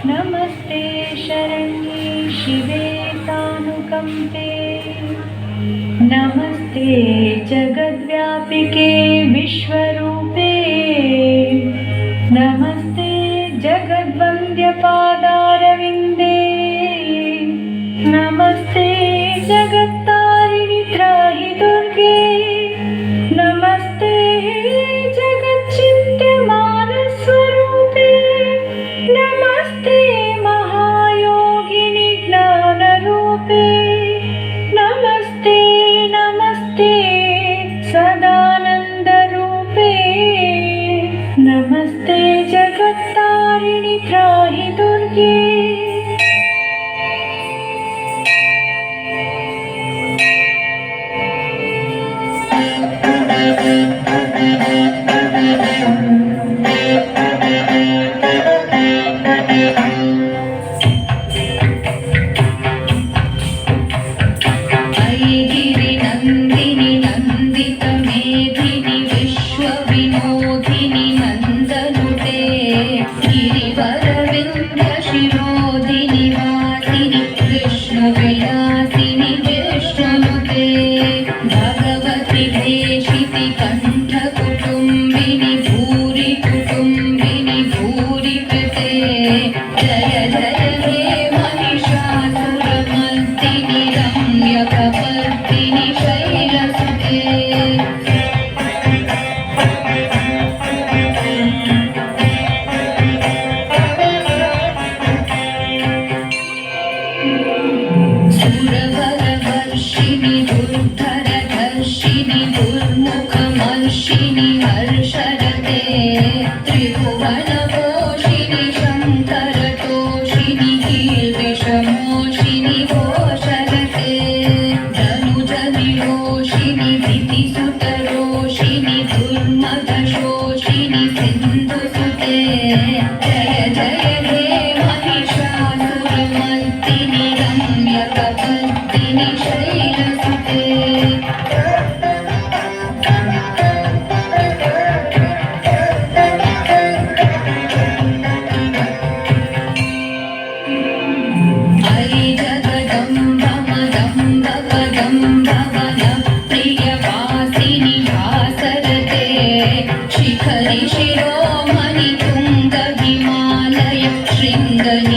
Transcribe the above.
नमस्ते शरण्ये शिवे सानुकंपे, नमस्ते जगद्व्यापिके विश्वरूपे, नमस्ते जगद्वन्द्यपादारविन्दे, नमस्ते जगत्तारिणि त्राहि दुर्गे, नमस्ते जगच्चिन्त्यमानस्वरूपे, नमस्ते महायोगिनि ज्ञानरूपे, नमस्ते नमस्ते सदानन्दरूपे, नमस्ते जगत्तारिणि त्राहि दुर्गे। नंदिनी नंदित मेधिनी विश्वविनोदिनी नंदनुते, गिरिवरविंध्य शिरोदिनी वासिनी कृष्णविलासिनी विष्णुनुते, भगवति भेषिति कंठ कुटुंबिनी भूरि कुटुंबिनी भूरि कृते, जय जय हे महिषासुरमर्दिनी रम्यकपर्दिनी शैलसुते। सुरवरवर्षिणि दुर्धरधर्षिणि दुर्मुखमर्षिणि हर्षरते, त्रिभुवनपोषिणि शङ्करतोषिणि कीर्तिशमोषिणि घोषरते, धनुजनिरोषिणि धीतिसुतरोषिणि दुर्मदशोषिणि सिन्धुसुते, जय जय हे महिषासुरमर्दिनि रम्यकपर्दिनि शैलसुते। हरि जगदम्ब मदम्ब कदम्ब वनप्रियवासिनि भासरते, शिखरि शिरोमणि तुङ्ग हिमालय शृङ्गनि